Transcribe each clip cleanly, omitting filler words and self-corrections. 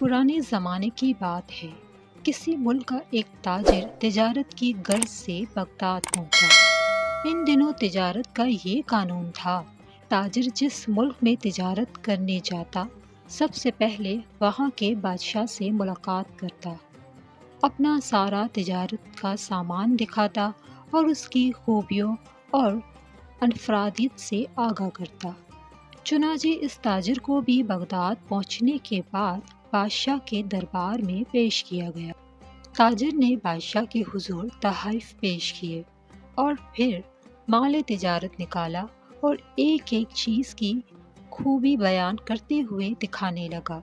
پرانے زمانے کی بات ہے۔ کسی ملک کا ایک تاجر تجارت کی غرض سے بغداد پہنچا۔ ان دنوں تجارت کا یہ قانون تھا، تاجر جس ملک میں تجارت کرنے جاتا سب سے پہلے وہاں کے بادشاہ سے ملاقات کرتا، اپنا سارا تجارت کا سامان دکھاتا اور اس کی خوبیوں اور انفرادیت سے آگاہ کرتا۔ چنانچہ اس تاجر کو بھی بغداد پہنچنے کے بعد بادشاہ کے دربار میں پیش کیا گیا۔ تاجر نے بادشاہ کے حضور تحائف پیش کیے اور پھر مال تجارت نکالا اور ایک ایک چیز کی خوبی بیان کرتے ہوئے دکھانے لگا۔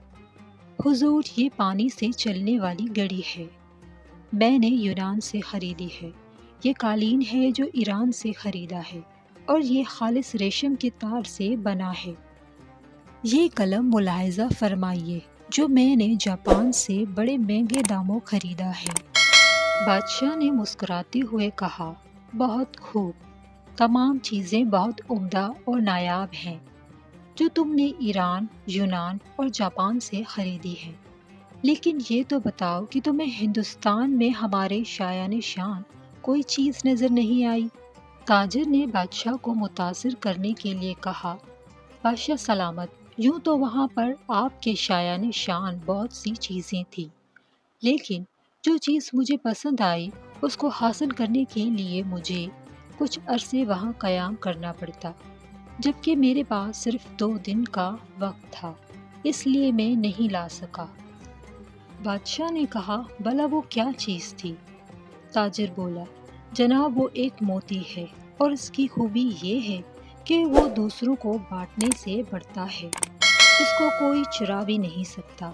حضور، یہ پانی سے چلنے والی گڑی ہے، میں نے یونان سے خریدی ہے۔ یہ قالین ہے جو ایران سے خریدا ہے اور یہ خالص ریشم کے تار سے بنا ہے۔ یہ قلم ملاحظہ فرمائیے جو میں نے جاپان سے بڑے مہنگے داموں خریدا ہے۔ بادشاہ نے مسکراتے ہوئے کہا، بہت خوب، تمام چیزیں بہت عمدہ اور نایاب ہیں جو تم نے ایران، یونان اور جاپان سے خریدی ہیں، لیکن یہ تو بتاؤ کہ تمہیں ہندوستان میں ہمارے شایان شان کوئی چیز نظر نہیں آئی؟ تاجر نے بادشاہ کو متاثر کرنے کے لیے کہا، بادشاہ سلامت، یوں تو وہاں پر آپ کے شایان شان بہت سی چیزیں تھیں، لیکن جو چیز مجھے پسند آئی اس کو حاصل کرنے کے لیے مجھے کچھ عرصے وہاں قیام کرنا پڑتا، جبکہ میرے پاس صرف 2 دن کا وقت تھا، اس لیے میں نہیں لا سکا۔ بادشاہ نے کہا، بھلا وہ کیا چیز تھی؟ تاجر بولا، جناب وہ ایک موتی ہے اور اس کی خوبی یہ ہے کہ وہ دوسروں کو بانٹنے سے بڑھتا ہے، اس کو کوئی چرا بھی نہیں سکتا،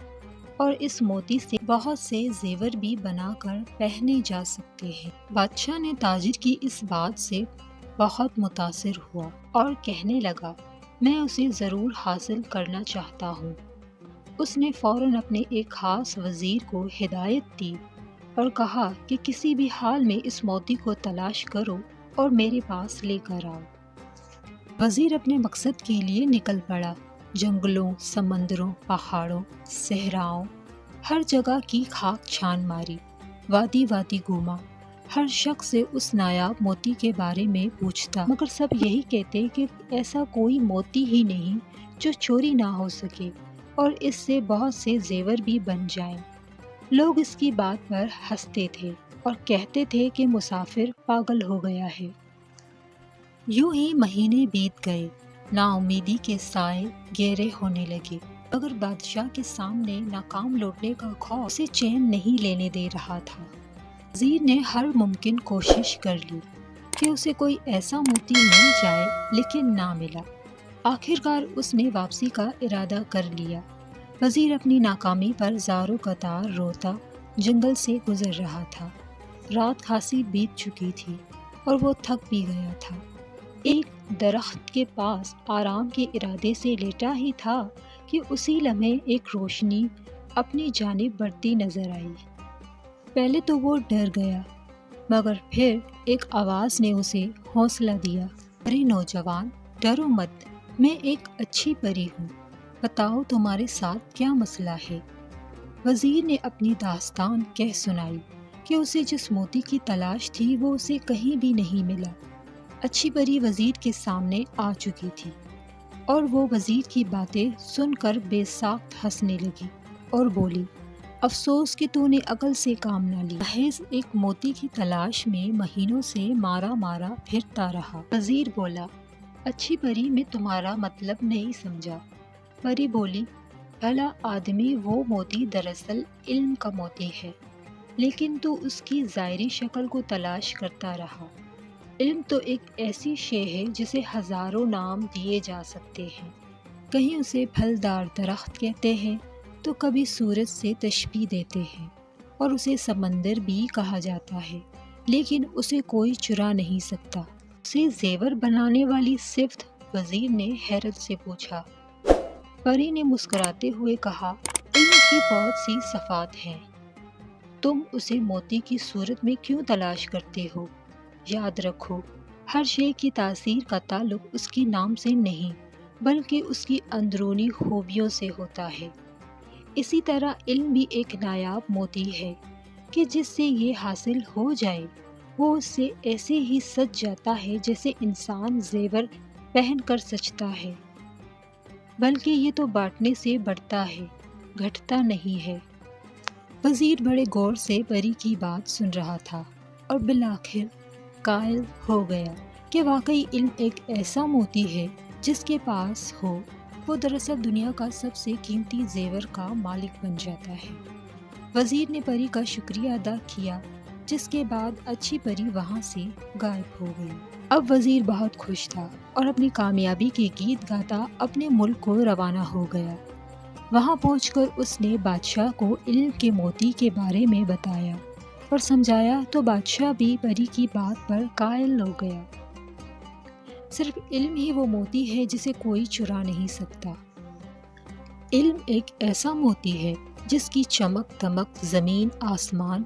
اور اس موتی سے بہت سے زیور بھی بنا کر پہنے جا سکتے ہیں۔ بادشاہ نے تاجر کی اس بات سے بہت متاثر ہوا اور کہنے لگا، میں اسے ضرور حاصل کرنا چاہتا ہوں۔ اس نے فوراً اپنے ایک خاص وزیر کو ہدایت دی اور کہا کہ کسی بھی حال میں اس موتی کو تلاش کرو اور میرے پاس لے کر آؤ۔ وزیر اپنے مقصد کے لیے نکل پڑا۔ جنگلوں، سمندروں، پہاڑوں، صحراؤں، ہر جگہ کی خاک چھان ماری، وادی وادی گھوما، ہر شخص سے اس نایاب موتی کے بارے میں پوچھتا، مگر سب یہی کہتے کہ ایسا کوئی موتی ہی نہیں جو چوری نہ ہو سکے اور اس سے بہت سے زیور بھی بن جائیں۔ لوگ اس کی بات پر ہنستے تھے اور کہتے تھے کہ مسافر پاگل ہو گیا ہے۔ یوں ہی مہینے بیت گئے، نا امیدی کے سائے گہرے ہونے لگے، مگر بادشاہ کے سامنے ناکام لوٹنے کا خوف اسے چین نہیں لینے دے رہا تھا۔ وزیر نے ہر ممکن کوشش کر لی کہ اسے کوئی ایسا موتی مل جائے، لیکن نہ ملا۔ آخرکار اس نے واپسی کا ارادہ کر لیا۔ وزیر اپنی ناکامی پر زاروں قطار روتا جنگل سے گزر رہا تھا۔ رات خاصی بیت چکی تھی اور وہ تھک بھی گیا تھا۔ ایک درخت کے پاس آرام کے ارادے سے لیٹا ہی تھا کہ اسی لمحے ایک روشنی اپنی جانب بڑھتی نظر آئی۔ پہلے تو وہ ڈر گیا، مگر پھر ایک آواز نے اسے حوصلہ دیا، ارے نوجوان، ڈرو مت، میں ایک اچھی پری ہوں، بتاؤ تمہارے ساتھ کیا مسئلہ ہے؟ وزیر نے اپنی داستان کہہ سنائی کہ اسے جس موتی کی تلاش تھی وہ اسے کہیں بھی نہیں ملا۔ اچھی پری وزیر کے سامنے آ چکی تھی اور وہ وزیر کی باتیں سن کر بے ساخت ہنسنے لگی اور بولی، افسوس کہ تو نے عقل سے کام نہ لی، محض ایک موتی کی تلاش میں مہینوں سے مارا مارا پھرتا رہا۔ وزیر بولا، اچھی پری، میں تمہارا مطلب نہیں سمجھا۔ پری بولی، بھلا آدمی، وہ موتی دراصل علم کا موتی ہے، لیکن تو اس کی ظاہری شکل کو تلاش کرتا رہا۔ علم تو ایک ایسی شے ہے جسے ہزاروں نام دیے جا سکتے ہیں، کہیں اسے پھلدار درخت کہتے ہیں تو کبھی سورج سے تشبیہ دیتے ہیں اور اسے سمندر بھی کہا جاتا ہے، لیکن اسے کوئی چرا نہیں سکتا۔ اسے زیور بنانے والی صفت؟ وزیر نے حیرت سے پوچھا۔ پری نے مسکراتے ہوئے کہا، علم کی بہت سی صفات ہیں، تم اسے موتی کی صورت میں کیوں تلاش کرتے ہو؟ یاد رکھو، ہر شے کی تاثیر کا تعلق اس کے نام سے نہیں بلکہ اس کی اندرونی خوبیوں سے ہوتا ہے۔ اسی طرح علم بھی ایک نایاب موتی ہے کہ جس سے یہ حاصل ہو جائے وہ اس سے ایسے ہی سج جاتا ہے جیسے انسان زیور پہن کر سجتا ہے، بلکہ یہ تو بانٹنے سے بڑھتا ہے، گھٹتا نہیں ہے۔ وزیر بڑے غور سے پری کی بات سن رہا تھا اور بالآخر قائل ہو گیا کہ واقعی علم ایک ایسا موتی ہے جس کے پاس ہو وہ دراصل دنیا کا سب سے قیمتی زیور کا مالک بن جاتا ہے۔ وزیر نے پری کا شکریہ ادا کیا، جس کے بعد اچھی پری وہاں سے غائب ہو گئی۔ اب وزیر بہت خوش تھا اور اپنی کامیابی کے گیت گاتا اپنے ملک کو روانہ ہو گیا۔ وہاں پہنچ کر اس نے بادشاہ کو علم کے موتی کے بارے میں بتایا اور سمجھایا تو بادشاہ بھی پری کی بات پر قائل ہو گیا۔ صرف علم ہی وہ موتی ہے جسے کوئی چرا نہیں سکتا۔ علم ایک ایسا موتی ہے جس کی چمک دمک زمین آسمان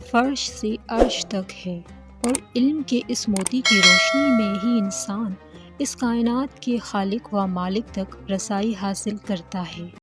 فرش سے عرش تک ہے، اور علم کے اس موتی کی روشنی میں ہی انسان اس کائنات کے خالق و مالک تک رسائی حاصل کرتا ہے۔